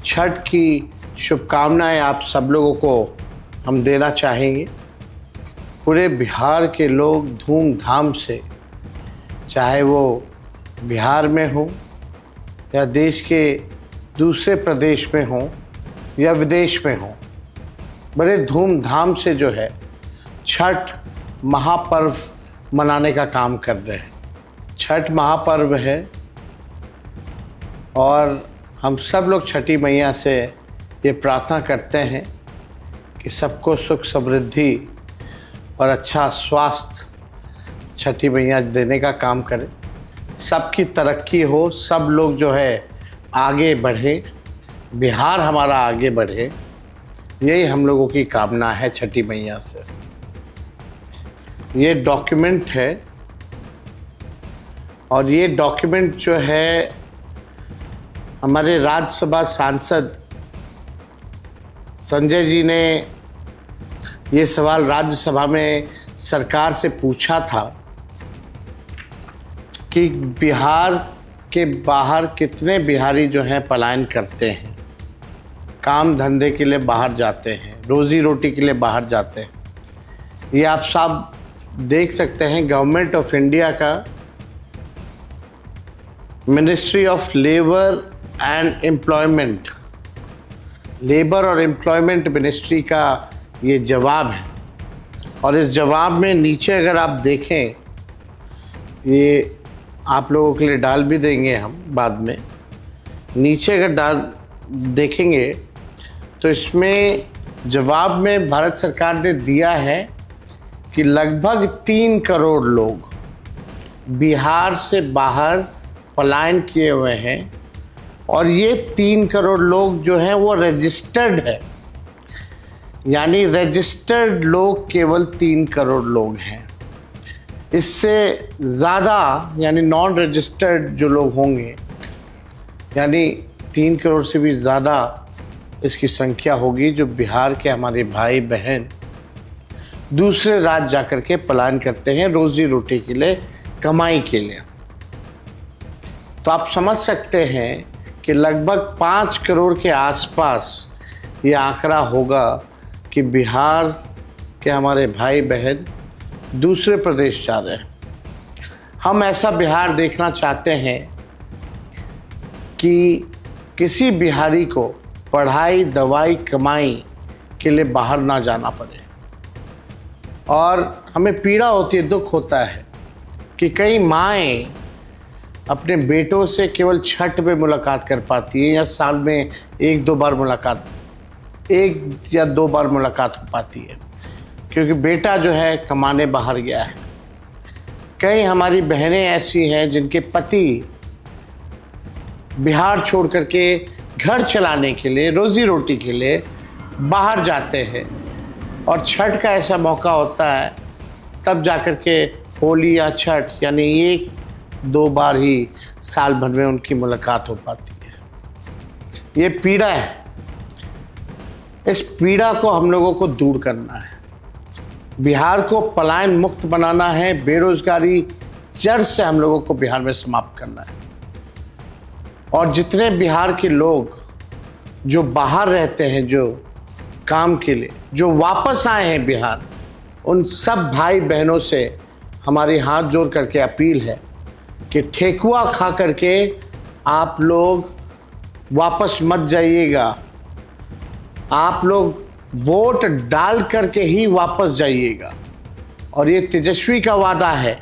छठ की शुभकामनाएं आप सब लोगों को हम देना चाहेंगे। पूरे बिहार के लोग धूमधाम से, चाहे वो बिहार में हो या देश के दूसरे प्रदेश में हो या विदेश में हो, बड़े धूमधाम से जो है छठ महापर्व मनाने का काम कर रहे हैं। छठ महापर्व है और हम सब लोग छठी मैया से ये प्रार्थना करते हैं कि सबको सुख समृद्धि और अच्छा स्वास्थ्य छठी मैया देने का काम करें, सबकी तरक्की हो, सब लोग जो है आगे बढ़े, बिहार हमारा आगे बढ़े, यही हम लोगों की कामना है छठी मैया से। ये डॉक्यूमेंट है और ये डॉक्यूमेंट जो है हमारे राज्यसभा सांसद संजय जी ने ये सवाल राज्यसभा में सरकार से पूछा था कि बिहार के बाहर कितने बिहारी जो हैं पलायन करते हैं, काम धंधे के लिए बाहर जाते हैं, रोज़ी रोटी के लिए बाहर जाते हैं। ये आप सब देख सकते हैं, गवर्नमेंट ऑफ इंडिया का ministry of labour and employment, labour और एम्प्लॉयमेंट मिनिस्ट्री का ये जवाब है। और इस जवाब में नीचे अगर आप देखें, ये आप लोगों के लिए डाल भी देंगे हम बाद में, नीचे अगर देखेंगे तो इसमें जवाब में भारत सरकार ने दिया है कि लगभग 3 करोड़ लोग बिहार से बाहर पलायन किए हुए हैं और ये 3 करोड़ लोग जो हैं वो रजिस्टर्ड है, यानी रजिस्टर्ड लोग केवल 3 करोड़ लोग हैं। इससे ज़्यादा यानी नॉन रजिस्टर्ड जो लोग होंगे, यानी 3 करोड़ से भी ज़्यादा इसकी संख्या होगी जो बिहार के हमारे भाई बहन दूसरे राज्य जाकर के पलायन करते हैं रोज़ी रोटी के लिए, कमाई के लिए। तो आप समझ सकते हैं कि लगभग 5 करोड़ के आसपास ये आंकड़ा होगा कि बिहार के हमारे भाई बहन दूसरे प्रदेश जा रहे हैं। हम ऐसा बिहार देखना चाहते हैं कि किसी बिहारी को पढ़ाई, दवाई, कमाई के लिए बाहर ना जाना पड़े। और हमें पीड़ा होती है, दुख होता है कि कई माएँ अपने बेटों से केवल छठ में मुलाकात कर पाती है या साल में 1-2 बार मुलाकात, 1 या 2 बार मुलाकात हो पाती है, क्योंकि बेटा जो है कमाने बाहर गया है। कई हमारी बहनें ऐसी हैं जिनके पति बिहार छोड़ करके घर चलाने के लिए, रोज़ी रोटी के लिए बाहर जाते हैं और छठ का ऐसा मौका होता है तब जाकर के होली या छठ यानी 1-2 बार ही साल भर में उनकी मुलाकात हो पाती है। ये पीड़ा है, इस पीड़ा को हम लोगों को दूर करना है। बिहार को पलायन मुक्त बनाना है, बेरोजगारी जड़ से हम लोगों को बिहार में समाप्त करना है। और जितने बिहार के लोग जो बाहर रहते हैं, जो काम के लिए, जो वापस आए हैं बिहार, उन सब भाई बहनों से हमारी हाथ जोड़ करके अपील है कि ठेकुआ खा करके आप लोग वापस मत जाइएगा, आप लोग वोट डाल करके ही वापस जाइएगा। और ये तेजस्वी का वादा है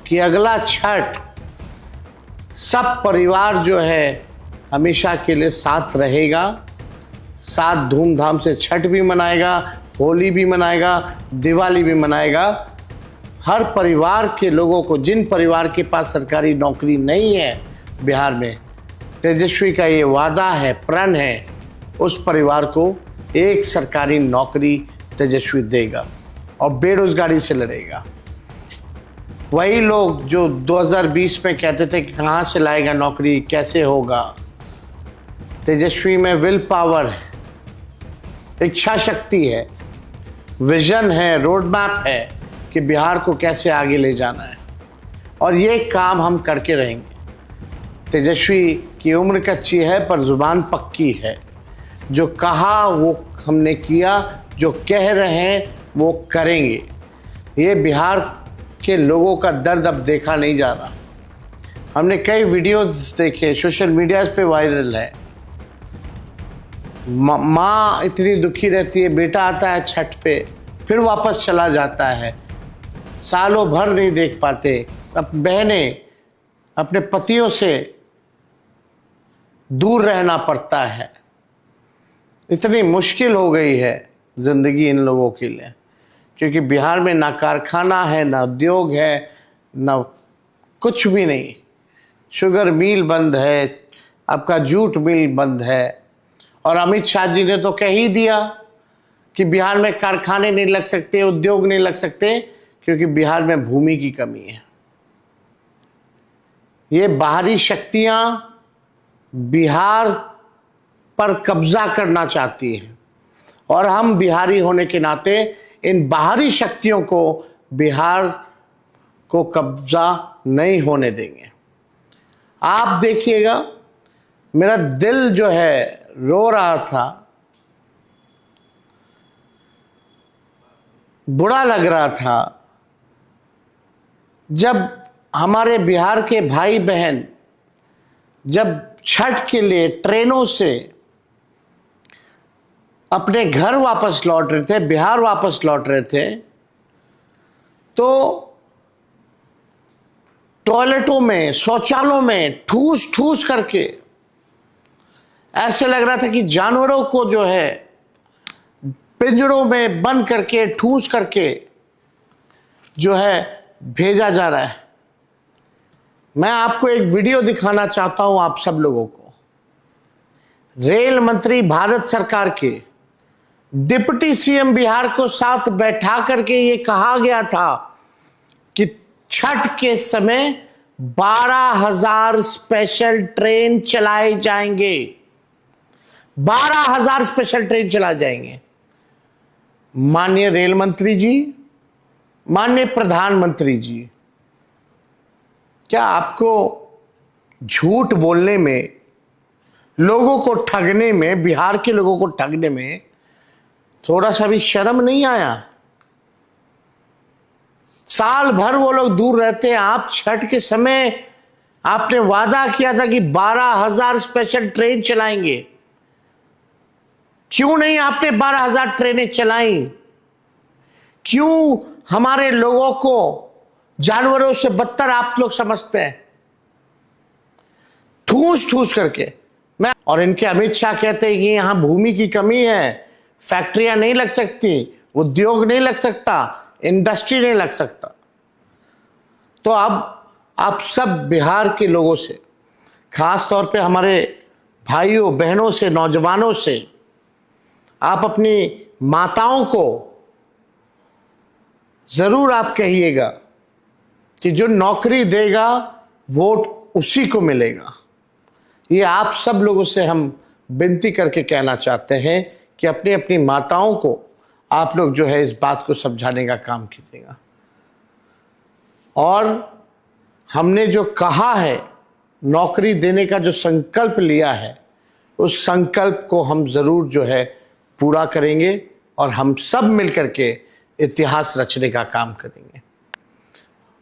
कि अगला छठ सब परिवार जो है हमेशा के लिए साथ रहेगा, साथ धूमधाम से छठ भी मनाएगा, होली भी मनाएगा, दिवाली भी मनाएगा। हर परिवार के लोगों को, जिन परिवार के पास सरकारी नौकरी नहीं है बिहार में, तेजस्वी का ये वादा है, प्रण है, उस परिवार को एक सरकारी नौकरी तेजस्वी देगा और बेरोजगारी से लड़ेगा। वही लोग जो 2020 में कहते थे कि कहाँ से लाएगा नौकरी, कैसे होगा, तेजस्वी में विल पावर है, इच्छा शक्ति है, विजन है, रोड मैप है कि बिहार को कैसे आगे ले जाना है। और ये काम हम करके रहेंगे। तेजस्वी की उम्र कच्ची है पर जुबान पक्की है जो कहा वो हमने किया, जो कह रहे हैं वो करेंगे। ये बिहार के लोगों का दर्द अब देखा नहीं जा रहा। हमने कई वीडियोस देखे, सोशल मीडिया पे वायरल है। माँ इतनी दुखी रहती है, बेटा आता है छठ पे फिर वापस चला जाता है, सालों भर नहीं देख पाते। अब बहनें अपने पतियों से दूर रहना पड़ता है। इतनी मुश्किल हो गई है ज़िंदगी इन लोगों के लिए, क्योंकि बिहार में ना कारखाना है, ना उद्योग है, ना कुछ भी नहीं। शुगर मिल बंद है, आपका जूट मिल बंद है। और अमित शाह जी ने तो कह ही दिया कि बिहार में कारखाने नहीं लग सकते, उद्योग नहीं लग सकते, क्योंकि बिहार में भूमि की कमी है। ये बाहरी शक्तियां बिहार पर कब्जा करना चाहती हैं और हम बिहारी होने के नाते इन बाहरी शक्तियों को बिहार को कब्जा नहीं होने देंगे। आप देखिएगा, मेरा दिल जो है रो रहा था, बुरा लग रहा था जब हमारे बिहार के भाई बहन जब छठ के लिए ट्रेनों से अपने घर वापस लौट रहे थे, बिहार वापस लौट रहे थे, तो टॉयलेटों में, शौचालयों में ठूस ठूस करके ऐसे लग रहा था कि जानवरों को जो है पिंजरों में बंद करके, ठूस करके जो है भेजा जा रहा है। मैं आपको एक वीडियो दिखाना चाहता हूं आप सब लोगों को। रेल मंत्री भारत सरकार के डिप्टी सीएम बिहार को साथ बैठा करके ये कहा गया था कि छठ के समय 12,000 स्पेशल ट्रेन चलाए जाएंगे। 12,000 स्पेशल ट्रेन चलाए जाएंगे। माननीय रेल मंत्री जी, माननीय प्रधानमंत्री जी, क्या आपको झूठ बोलने में, लोगों को ठगने में, बिहार के लोगों को ठगने में थोड़ा सा भी शर्म नहीं आया? साल भर वो लोग दूर रहते हैं। आप छठ के समय आपने वादा किया था कि 12,000 स्पेशल ट्रेन चलाएंगे। क्यों नहीं आपने 12,000 ट्रेनें चलाई? क्यों हमारे लोगों को जानवरों से बदतर आप लोग समझते हैं? ठूस ठूस करके मैं और इनके अमित शाह कहते हैं कि यहां भूमि की कमी है, फैक्ट्रियां नहीं लग सकती, उद्योग नहीं लग सकता, इंडस्ट्री नहीं लग सकता। तो अब आप सब बिहार के लोगों से, खास तौर पे हमारे भाइयों बहनों से, नौजवानों से, आप अपनी माताओं को जरूर आप कहिएगा कि जो नौकरी देगा वोट उसी को मिलेगा। ये आप सब लोगों से हम विनती करके कहना चाहते हैं कि अपनी अपनी माताओं को आप लोग जो है इस बात को समझाने का काम कीजिएगा। और हमने जो कहा है, नौकरी देने का जो संकल्प लिया है, उस संकल्प को हम ज़रूर जो है पूरा करेंगे और हम सब मिलकर के इतिहास रचने का काम करेंगे।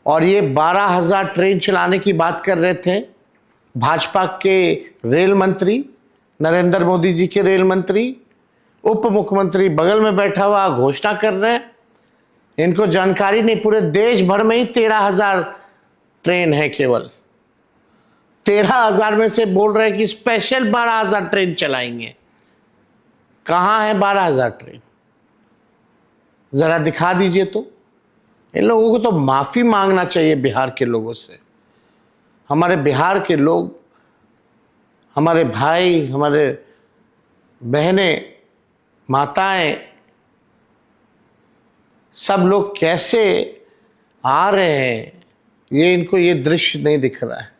और ये 12,000 ट्रेन चलाने की बात कर रहे थे भाजपा के रेल मंत्री, नरेंद्र मोदी जी के रेल मंत्री, उप मुख्यमंत्री बगल में बैठा हुआ घोषणा कर रहे हैं। इनको जानकारी नहीं, पूरे देश भर में ही 13,000 ट्रेन है। केवल 13,000 में से बोल रहे हैं कि स्पेशल 12,000 ट्रेन चलाएंगे। कहाँ है 12,000 ट्रेन? जरा दिखा दीजिए। तो इन लोगों को तो माफी मांगना चाहिए बिहार के लोगों से। हमारे बिहार के लोग, हमारे भाई, हमारे बहनें, माताएं, सब लोग कैसे आ रहे हैं, ये इनको ये दृश्य नहीं दिख रहा है।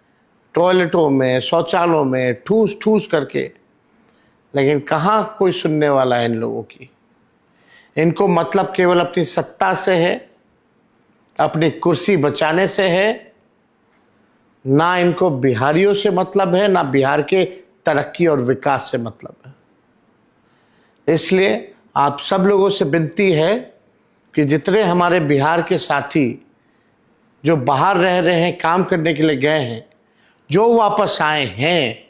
टॉयलेटों में, शौचालयों में ठूस ठूस करके। लेकिन कहाँ कोई सुनने वाला है इन लोगों की? इनको मतलब केवल अपनी सत्ता से है, अपनी कुर्सी बचाने से है। ना इनको बिहारियों से मतलब है, ना बिहार के तरक्की और विकास से मतलब है। इसलिए आप सब लोगों से विनती है कि जितने हमारे बिहार के साथी जो बाहर रह रहे हैं, काम करने के लिए गए हैं, जो वापस आए हैं,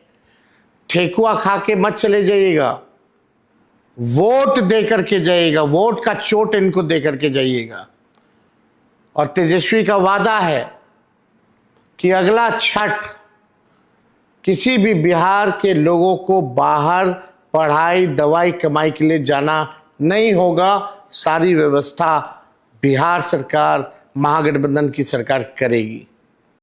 ठेकुआ खा के मत चले जाइएगा, वोट दे करके जाइएगा, वोट का चोट इनको दे करके जाइएगा। और तेजस्वी का वादा है कि अगला छठ किसी भी बिहार के लोगों को बाहर पढ़ाई दवाई कमाई के लिए जाना नहीं होगा। सारी व्यवस्था बिहार सरकार, महागठबंधन की सरकार करेगी।